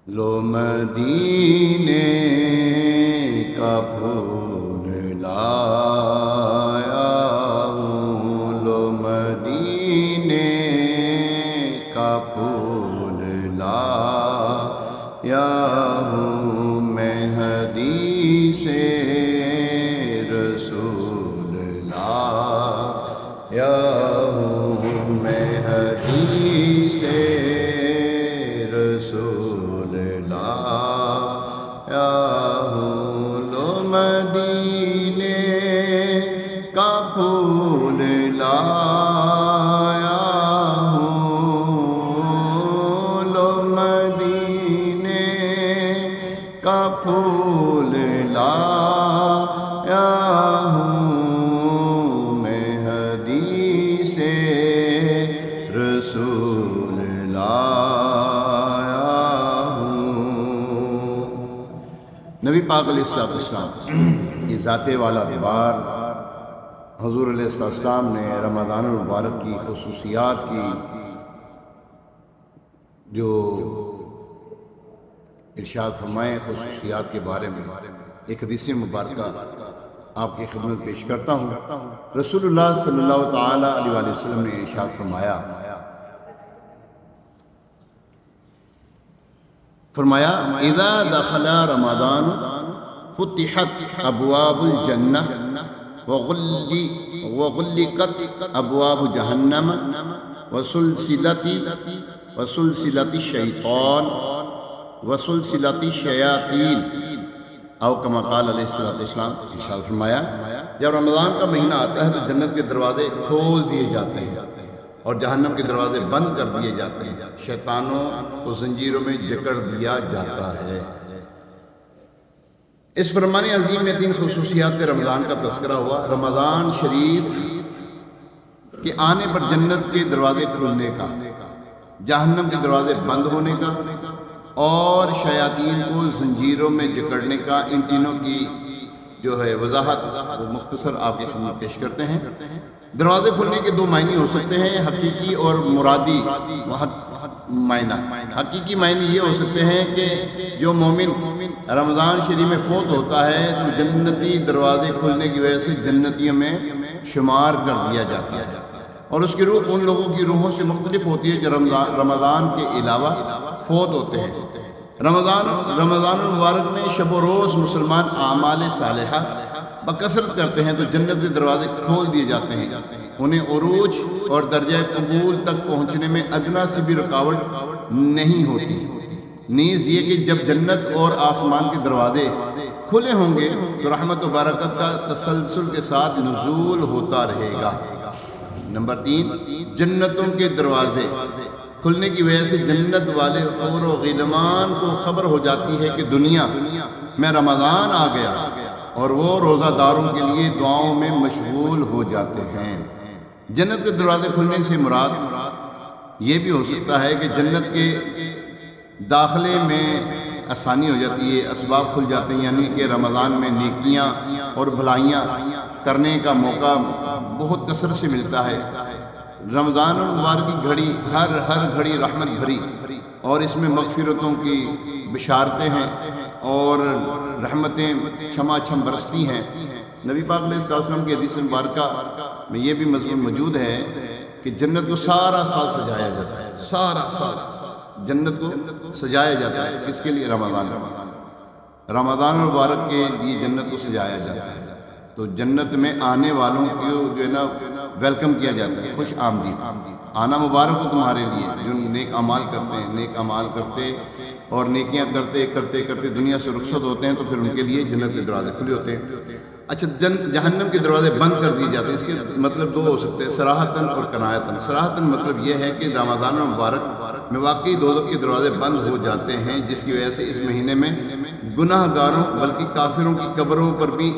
لو مدینے کا پھول لایا ہوں، لو مدینے کا پھول لایا ہوں، میں حدیث رسول لایا ہوں، میں حدیث رسول لایا ہوں، لو مدینے کا پھول لایا ہوں، لو مدینے کا پھول لایا ہوں، میں حدیث رسول لایا ہوں۔ نبی پاک علیہ السلام کی ذات والا دیوار حضور علیہ السلام نے رمضان المبارک کی خصوصیات کی جو ارشاد فرمائے، خصوصیات کے بارے میں ایک حدیث مبارکہ آپ کی خدمت پیش کرتا ہوں۔ رسول اللہ صلی اللہ تعالی علیہ وآلہ وسلم نے ارشاد فرمایا اذا دخل رمضان فتحت ابواب الجنہ وغلقت ابواب جہنم وسلسلت الشیطان وسلسلت الشیاطین، او کما قال علیہ السلام، ارشاد فرمایا جب رمضان کا مہینہ آتا ہے تو جنت کے دروازے کھول دیے جاتے ہیں اور جہنم کے دروازے بند کر دیے جاتے ہیں، شیطانوں کو زنجیروں میں جکڑ دیا جاتا ہے۔ اس فرمان عظیم میں 3 خصوصیات رمضان کا تذکرہ ہوا۔ رمضان شریف کے آنے پر جنت کے دروازے کھلنے کا، جہنم کے دروازے بند ہونے کا اور شیاطین کو زنجیروں میں جکڑنے کا، ان تینوں کی جو ہے وضاحت وہ مختصر آپ کے سامنے پیش کرتے ہیں۔ دروازے کھلنے کے 2 معنی ہو سکتے ہیں، حقیقی اور مرادی معنی۔ حقیقی معنی یہ ہو سکتے ہیں کہ جو مومن رمضان شریف میں فوت ہوتا ہے تو جنتی دروازے کھلنے کی وجہ سے جنتیوں میں شمار کر دیا جاتا ہے، اور اس کی روح ان لوگوں کی روحوں سے مختلف ہوتی ہے جو رمضان کے علاوہ فوت ہوتے ہیں۔ رمضان المبارک میں شب و روز مسلمان اعمال صالحہ بکثرت کرتے ہیں تو جنت کے دروازے کھول دیے جاتے ہیں، انہیں عروج اور درجہ قبول تک پہنچنے میں ادنا سی بھی رکاوٹ نہیں ہوتی۔ نیز یہ کہ جب جنت اور آسمان کے دروازے کھلے ہوں گے تو رحمت و برکت کا تسلسل کے ساتھ نزول ہوتا رہے گا۔ نمبر 3، جنتوں کے دروازے کھلنے کی وجہ سے جنت والے حور و غلمان کو خبر ہو جاتی ہے کہ دنیا میں رمضان آ گیا، اور وہ روزہ داروں کے لیے دعاؤں میں مشغول ہو جاتے ہیں۔ جنت کے دروازے کھلنے سے مراد یہ بھی ہو سکتا ہے کہ جنت کے داخلے میں آسانی ہو جاتی ہے، اسباب کھل جاتے ہیں، یعنی کہ رمضان میں نیکیاں اور بھلائیاں کرنے کا موقع بہت کثرت سے ملتا ہے۔ رمضان المبارک کی گھڑی ہر گھڑی رحمت بھری، اور اس میں مغفرتوں کی بشارتیں ہیں اور رحمتیں چھما چھم برستی ہیں۔ نبی پاک علیہ السلام کی حدیث مبارکہ میں یہ بھی مضمون موجود ہے کہ جنت کو سارا سال سجایا جاتا ہے، سارا سال جنت کو سجایا جاتا ہے۔ کس کے لیے؟ رمضان المبارک کے لیے جنت کو سجایا جاتا ہے، تو جنت میں آنے والوں کو جو ہے نا ویلکم کیا جاتا ہے، خوش آمدید، آنا مبارک ہو تمہارے لیے جو نیک اعمال کرتے ہیں۔ نیک اعمال کرتے اور نیکیاں کرتے دنیا سے رخصت ہوتے ہیں تو پھر ان کے لیے جنت کے دروازے کھلے ہوتے ہیں۔ اچھا، جہنم کے دروازے بند کر دیے جاتے ہیں، اس کے مطلب 2 ہو سکتے ہیں، صراحتاً اور کنایتاً۔ صراحتاً مطلب یہ ہے کہ رمضان المبارک میں واقعی دوزخ کے دروازے بند ہو جاتے ہیں، جس کی وجہ سے اس مہینے میں گناہ گاروں بلکہ کافروں کی قبروں پر بھی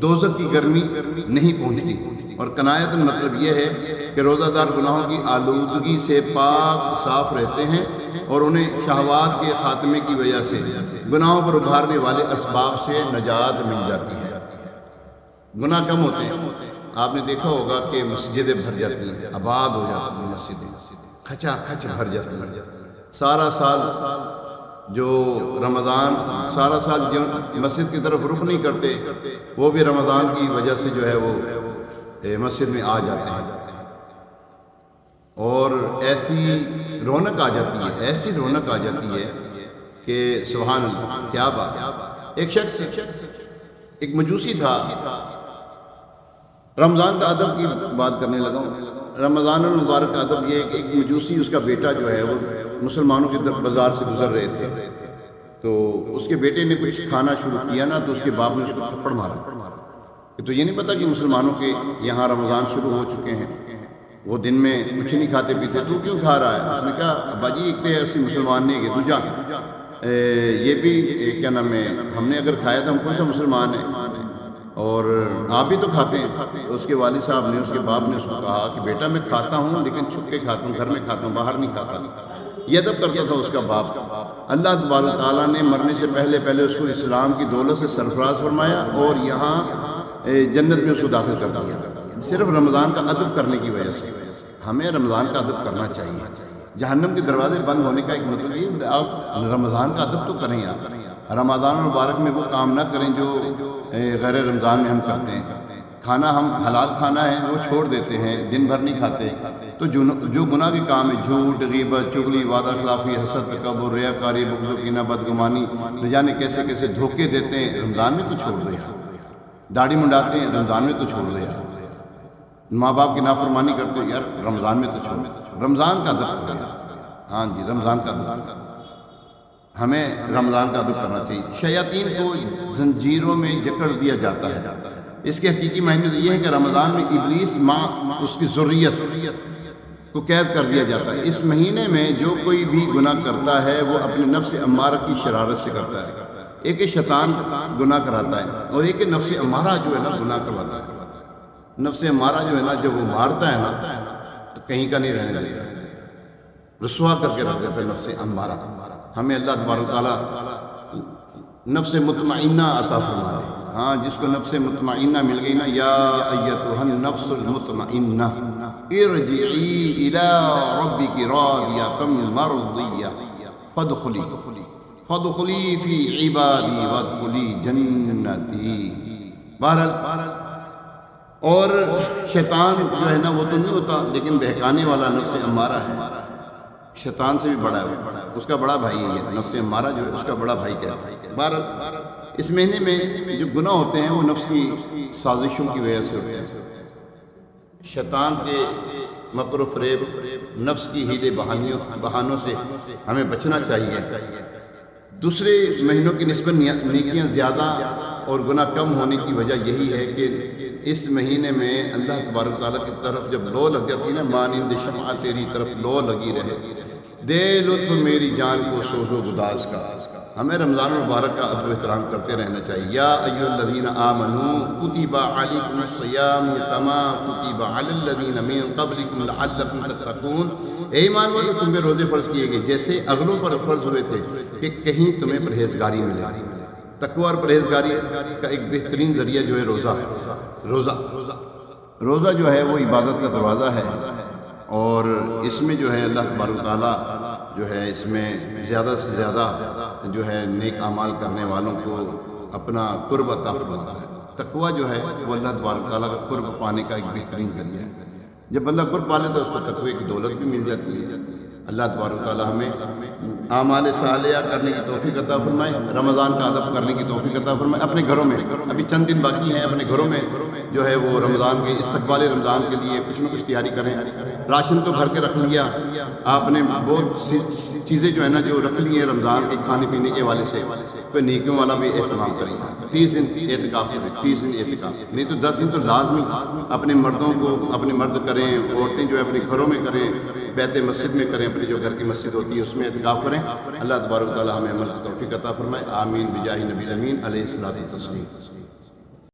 دوزخ کی گرمی نہیں پہنچتی۔ اور کنایتاً مطلب یہ ہے کہ روزہ دار گناہوں کی آلودگی سے پاک صاف رہتے ہیں اور انہیں شہوات کے خاتمے کی وجہ سے گناہوں پر ابھارنے والے اسباب سے نجات مل جاتی ہے۔ گناہ کم ہوتے ہیں۔ آپ نے دیکھا ہوگا کہ مسجدیں بھر جاتی ہیں، آباد ہو جاتی ہیں مسجدیں، کھچا کھچ بھر جاتی ہیں، سارا سال جو رمضان سارا سال جو مسجد کی طرف رخ نہیں کرتے، وہ بھی رمضان کی وجہ سے جو ہے وہ مسجد میں آ جاتے ہیں، اور ایسی رونق آ جاتی ہے، ایسی رونق آ جاتی ہے کہ سبحان اللہ، کیا بات۔ ایک شخص، ایک مجوسی تھا، رمضان کا ادب کی بات کرنے لگا ہوں۔ رمضان المبارک کا ادب یہ ہے کہ ایک مجوسی، اس کا بیٹا جو ہے وہ مسلمانوں کی طرف بازار سے گزر رہے تھے، تو اس کے بیٹے نے کچھ کھانا شروع کیا نا، تو اس کے باپ نے اس کو تھپڑ مارا کہ تو یہ نہیں پتا کہ مسلمانوں کے یہاں رمضان شروع ہو چکے ہیں، وہ دن میں کچھ نہیں کھاتے پیتے، تو کیوں کھا رہا ہے؟ اس نے کہا ابا جی ایک تو ایسی مسلمان نہیں ہے، دوجا یہ بھی کیا نام ہے، ہم نے اگر کھایا تو ہم کون سا مسلمان ہیں، اور آپ بھی تو کھاتے ہیں۔ اس کے والد صاحب نے، اس کے باپ نے اس کو کہا کہ بیٹا میں کھاتا ہوں لیکن چھپ کے کھاتا ہوں، گھر میں کھاتا ہوں، باہر نہیں کھاتا۔ یہ ادب کرتا تھا اس کا باپ۔ اللہ تبارک تعالیٰ نے مرنے سے پہلے اس کو اسلام کی دولت سے سرفراز فرمایا اور یہاں جنت میں اس کو داخل کر دیا، صرف رمضان کا ادب کرنے کی وجہ سے۔ ہمیں رمضان کا ادب کرنا چاہیے۔ جہنم کے دروازے بند ہونے کا ایک مطلب یہ، آپ رمضان کا ادب تو کریں یار، رمضان المبارک میں وہ کام نہ کریں جو غیر رمضان میں ہم کرتے ہیں۔ کھانا ہم حلال کھانا ہے وہ چھوڑ دیتے ہیں، دن بھر نہیں کھاتے، تو جو گناہ کے کام ہے، جھوٹ، غیبت، چغلی، وعدہ خلافی، حسد، تکبر، ریاکاری، بغض و کینہ، بدگمانی، نہ جانے کیسے کیسے دھوکے دیتے ہیں، رمضان میں تو چھوڑ دو یار۔ داڑھی منڈاتے ہیں، رمضان میں تو چھوڑ دو یار۔ ماں باپ کی نافرمانی کرتے ہیں یار، رمضان میں تو چھوڑ دو۔ رمضان کا ادب کرنا، ہاں جی رمضان کا ادب، ہمیں رمضان کا ادب کرنا چاہیے۔ شیاطین کو زنجیروں میں جکڑ دیا جاتا ہے، اس کے حقیقی معنی تو یہ ہے کہ رمضان میں ابلیس ماں اس کی ذریت کو قید کر دیا جاتا ہے۔ اس مہینے میں جو کوئی بھی گناہ کرتا ہے وہ اپنے نفس امارہ کی شرارت سے کرتا ہے۔ ایک شیطان گناہ کراتا ہے اور ایک نفس امارہ جو ہے نا گناہ کرواتا ہے۔ نفس امارہ جو ہے نا جب وہ مارتا ہے نا تو کہیں کا نہیں رہنے دیتا، رسوا کر کے رکھ دیتا ہے نفس امارہ۔ ہمیں اللہ تبارک تعالیٰ نفس مطمئنہ عطا فرما دے۔ ہاں جس کو نفس مطمئنہ مل گئی نا، یا ایتھا النفس المطمئنہ ارجعی الی ربک راضیۃ مرضیہ فادخلی فی عبادی وادخلی جنتی۔ بہرحال، اور شیطان جو ہے نا وہ تو نہیں ہوتا، لیکن بہکانے والا نفس امارہ ہے، شیطان سے بھی بڑا ہے، اس کا بڑا بھائی ہے یہ نفس امارہ جو ہے، اس کا بڑا بھائی کہتا ہے۔ بہرحال اس مہینے میں جو گناہ ہوتے ہیں وہ نفس کی سازشوں کی وجہ سے ہوتے ہیں، شیطان کے مکر و فریب، نفس کی ہیلے بہانوں سے ہمیں بچنا چاہیے۔ دوسرے مہینوں کی نسبت نیکیاں زیادہ اور گناہ کم ہونے کی وجہ یہی ہے کہ اس مہینے میں اللہ تبارک تعالیٰ کی طرف جب لو لگ جاتی ہے نا، مانند شمع تیری طرف لو لگی رہے، دے لطف میری جان کو سوز و گداز کا۔ ہمیں رمضان المبارک کا ادب و احترام کرتے رہنا چاہیے۔ یا ایھا الذین آمنوا کتب علیکم الصیام کما کتب علی الذین من قبلکم لعلکم تتقون۔ اے ایمان والو، تم پہ روزے فرض کیے گئے جیسے اگلوں پر فرض ہوئے تھے کہ کہیں تمہیں پرہیزگاری ملے۔ تقوی اور پرہیزگاری کا ایک بہترین ذریعہ جو ہے روزہ جو ہے وہ عبادت کا دروازہ ہے، اور اس میں جو ہے اللہ تبارک تعالیٰ جو ہے اس میں زیادہ سے زیادہ جو ہے نیک اعمال کرنے والوں کو اپنا قرب عطا فرماتا ہے۔ تقوی جو ہے وہ اللہ تبارک تعالیٰ کا قرب پانے کا ایک بہترین ذریعہ ہے۔ جب بندہ قرب پا لیتا ہے اس کو تقوی کی دولت بھی مل جاتی ہے۔ اللہ تبارک تعالیٰ ہمیں اعمال صالحہ کرنے کی توفیق عطا فرمائے، رمضان کا ادب کرنے کی توفیق عطا فرمائے۔ اپنے گھروں میں ابھی چند دن باقی ہیں، اپنے گھروں میں جو ہے وہ رمضان کے استقبال رمضان کے لیے کچھ نہ کچھ تیاری کریں۔ راشن تو بھر کے رکھ لیا آپ نے، بہت سی چیزیں جو ہے نا جو رکھ لی ہیں رمضان کے کھانے پینے کے حوالے سے، پھر نیکیوں والا بھی اہتمام کریں۔ 30 دن اعتکاف کریں، 30 دن اعتکاف، نہیں تو 10 دن تو لازمی اپنے مردوں کو، اپنے مرد کریں، عورتیں جو ہے اپنے گھروں میں کریں، بیت مسجد میں کریں، اپنی جو گھر کی مسجد ہوتی ہے اس میں اعتکاف کریں۔ اللہ تبارک تعالیٰ ہمیں عمل کی توفیق عطا فرمائے، آمین بجاہ نبی امین علیہ الصلوۃ والتسلیم۔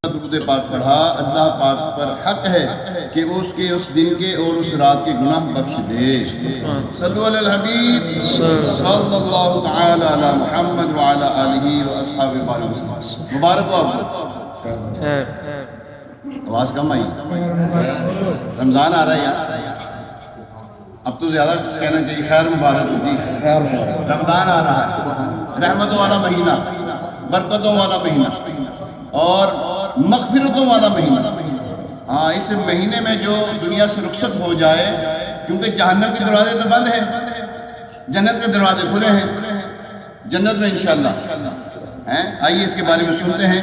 درود پاک پڑھا، اللہ پاک پر حق ہے کہ اس کے اس دن کے اور اس رات کے گناہ بخش دے۔ صلو علی الحبیب صلی اللہ تعالی علی محمد وعلی آلہ واصحابہ وسلم۔ مبارک ہو آپ، آواز کم آئی، رمضان آ رہا ہے یار، اب تو زیادہ کہنا چاہیے خیر مبارک ہوگی، رمضان آ رہا ہے۔ رحمتوں والا مہینہ، برکتوں والا مہینہ اور مغفرتوں والا مہینہ۔ ہاں، اس مہینے میں جو دنیا سے رخصت ہو جائے، کیونکہ جہنم کے دروازے تو بند ہیں، جنت کے دروازے کھلے ہیں، جنت میں انشاءاللہ آئیے اس کے بارے میں سنتے ہیں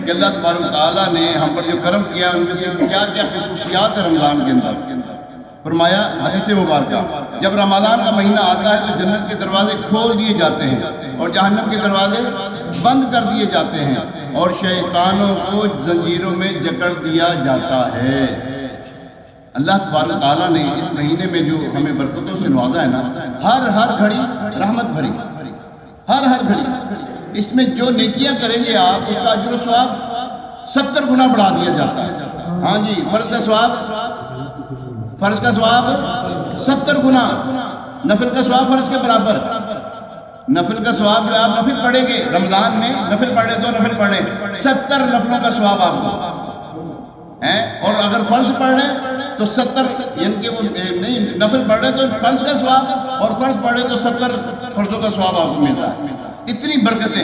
کہ اللہ تبارک و تعالیٰ نے ہم پر جو کرم کیا ان میں سے کیا کیا خصوصیات ہے رمضان کے اندر۔ فرمایا حدیث مبارکہ، جب رمضان کا مہینہ آتا ہے تو جنت کے دروازے کھول دیے جاتے ہیں اور جہنم کے دروازے بند کر دیے جاتے ہیں اور شیطانوں کو زنجیروں میں جکڑ دیا جاتا ہے۔ اللہ تبارک و تعالیٰ نے اس مہینے میں جو ہمیں برکتوں سے نوازا ہے نا، ہر گھڑی رحمت بھری، ہر گھڑی اس میں جو نیکیاں کریں گے آپ، اس کا اجر و ثواب 70 گنا بڑھا دیا جاتا ہے۔ ہاں جی، فرض کا ثواب 70 گنا، نفل کا ثواب فرض کے برابر۔ نفل کا ثواب جو آپ نفل پڑھیں گے رمضان میں، نفل پڑھیں تو نفل پڑھیں 70 نفلوں کا ثواب آپ کو ہے، اور اگر فرض پڑھ رہے ہیں تو 70، یعنی کہ وہ نہیں نفل پڑھ رہے تو فرض کا ثواب، اور فرض پڑھے تو 70 فرضوں کا ثواب آپ کو مل رہا ہے۔ اتنی برکتیں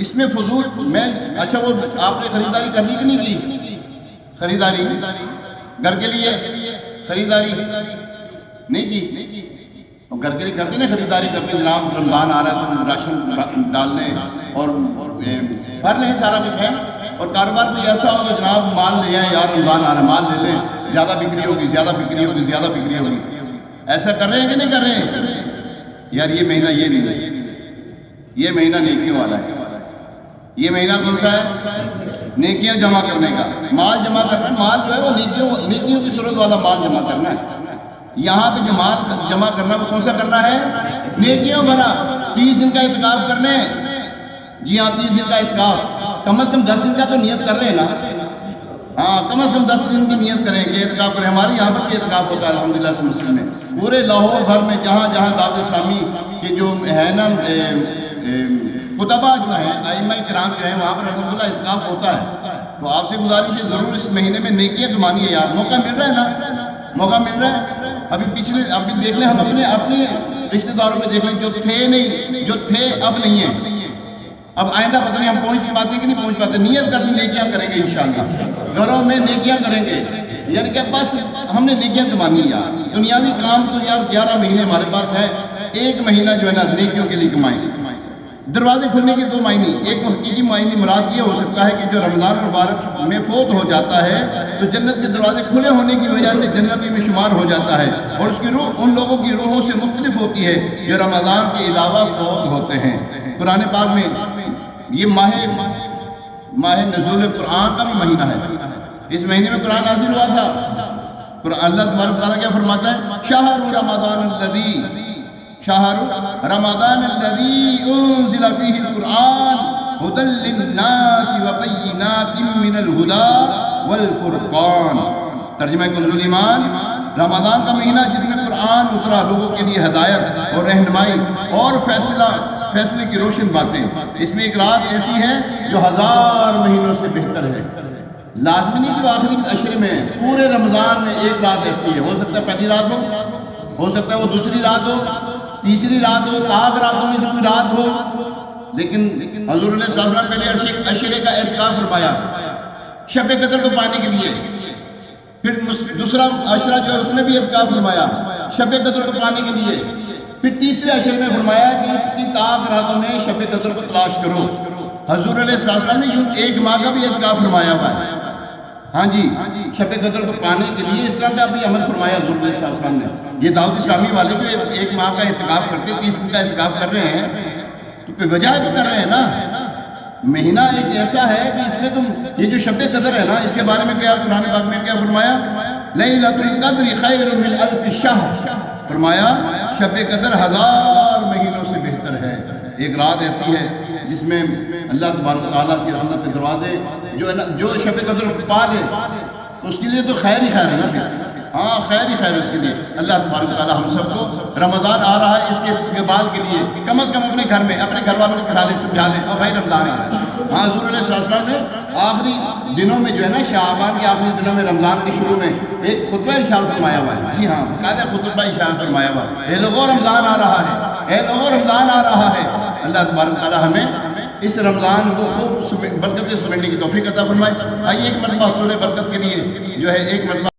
اس میں فضول میں۔ اچھا، وہ آپ نے خریداری کر لی کہ نہیں کی؟ خریداری گھر کے لیے خریداری نہیں کی؟ اور گھر کے لیے کرتے نا، خریداری کرتے، جناب رمضان آ رہا ہے تو راشن ڈالنے اور بھر لیں، سارا کچھ ہے، اور کاروبار تو ایسا ہو کہ جناب مال لے آئیں، یار رمضان آ رہا ہے، مال لے لیں، زیادہ بکری ہوگی۔ ایسا کر رہے ہیں کہ نہیں کر رہے ہیں؟ یار یہ مہینہ یہ نہیں ہے، یہ مہینہ نیکیوں والا ہے۔ یہ مہینہ کون سا ہے؟ نیکیاں جمع کرنے کا، مال جمع کرنا۔ مال جو ہے وہ نیکیوں کی صورت والا مال جمع کرنا ہے۔ یہاں پہ جو مال جمع کرنا وہ کون سا کرنا ہے؟ نیکیوں بھرا۔ 30 دن کا اعتکاف کرنے، جی ہاں 30 دن کا اعتکاف، کم از کم 10 دن کا تو نیت کر رہے ہیں نا؟ ہاں، کم از کم 10 دن کی نیت کریں کہ اعتکاف کریں۔ ہمارے یہاں پر بھی اعتکاف ہوتا ہے الحمدللہ سے مسلم میں، پورے لاہور بھر میں جہاں دعوت اسلامی کے جو ہے نا خطبہ جو ہیں، ائمہ کرام جو ہیں، وہاں پر الحمدللہ اعتکاف ہوتا ہے۔ تو آپ سے گزارش ہے ضرور اس مہینے میں نیکیاں کمانی ہے یار، موقع مل رہا ہے نا، موقع مل رہا ہے۔ ابھی دیکھ لیں، ہم اپنے رشتہ داروں میں دیکھ لیں جو تھے اب نہیں ہیں۔ اب آئندہ پتہ نہیں ہم پہنچ پاتے کہ نہیں پہنچ پاتے۔ نیت کرنی، نیکیاں کریں گے انشاءاللہ، گھروں میں نیکیاں کریں گے، یعنی کہ بس ہم نے نیکیاں کمانی ہے یار۔ دنیاوی کام تو یار 11 مہینے ہمارے پاس ہے، ایک مہینہ جو ہے نا نیکیوں کے لیے کمائیں گے۔ دروازے کھلنے کے 2 معنی، ایک حقیقی معنی مراد یہ ہو سکتا ہے کہ جو رمضان مبارک میں فوت ہو جاتا ہے تو جنت کے دروازے کھلے ہونے کی وجہ سے جنتی میں شمار ہو جاتا ہے، اور اس کی روح ان لوگوں کی روحوں سے مختلف ہوتی ہے جو رمضان کے علاوہ فوت ہوتے ہیں۔ قرآن پاک میں یہ ماہ نزول قرآن کا بھی مہینہ ہے۔ اس مہینے میں قرآن نازل ہوا تھا۔ اللہ تبارک تعالیٰ کیا فرماتا ہے؟ شہر رمضان الذی انزل فیہ القرآن ھدی للناس وبینات من الھدی والفرقان۔ ترجمہ کنز ایمان، رمضان کا مہینہ جس میں قرآن اترا، لوگوں کے لیے ہدایت اور رہنمائی اور فیصلے کی روشن باتیں۔ اس میں ایک رات ایسی ہے جو 1000 مہینوں سے بہتر ہے۔ لازمی نہیں کہ آخری عشرے میں، پورے رمضان میں ایک رات ایسی ہے۔ ہو سکتا ہے پہلی رات ہو سکتا ہے وہ دوسری رات ہو، تیسری رات ہو، آدھ راتوں میں سے کوئی رات ہو، لیکن حضور علیہ السلام نے پہلے عشرے کا اعتکاف فرمایا شب قدر کو پانے کے لیے، پھر دوسرا عشرہ جو ہے اس میں بھی اعتکاف فرمایا شب قدر کو پانے کے لیے، پھر تیسرے عشرے میں فرمایا کہ اس کی تاک راتوں میں شب قدر کو تلاش کرو۔ حضور علیہ السلام نے یوں 1 ماہ کا بھی اعتکاف فرمایا ہوا ہے۔ ہاں جی، شب قدر کو پانے کے لیے اس طرح کا بھی عمل فرمایا حضور علیہ السلام نے۔ یہ دعوت اسلامی والے جو 1 ماہ کا اعتکاف کرتے 30 دن کا اعتکاف کر رہے ہیں تو کوئی وجہ تو کر رہے ہیں نا۔ مہینہ ایک ایسا ہے کہ اس میں تم یہ جو شب قدر ہے نا، اس کے بارے میں کیا قرآن پاک میں کیا فرمایا؟ لیلۃ القدر خیر من الف شہر، فرمایا شب قدر 1000 مہینوں سے بہتر ہے۔ ایک رات ایسی ہے جس میں اللہ تبارک تعالیٰ کی رحمت کے دروازے جو ہے نا، جو شب قدر کو پا لے تو اس کے لیے تو خیر ہی خیر ہے نا پھر۔ ہاں، خیر ہی خیر ہے اس کے لیے۔ اللہ تبارک تعالیٰ ہم سب کو رمضان آ رہا ہے اس کے استقبال کے لیے کم از کم اپنے گھر میں اپنے گھر والوں کو کھلا لے، سمجھا لیں اور بھائی رمضان آ رہا ہے۔ ہاں، حضور علیہ السلام نے آخری دنوں میں جو ہے نا، شعبان کے آخری دنوں میں رمضان کے شروع میں ایک خطبہ ارشاد فرمایا ہوا ہے۔ جی ہاں، باقاعدہ خطبہ ارشاد فرمایا ہوا ہے، اے لوگوں رمضان آ رہا ہے، اے لوگوں رمضان آ رہا ہے، اللہ تبارک تعالیٰ ہمیں اس رمضان کو خوب برکت سے سمجھنے کی توفیق عطا فرمائے۔ آئیے ایک مرتبہ حصول برکت کے لیے جو ہے ایک مرتبہ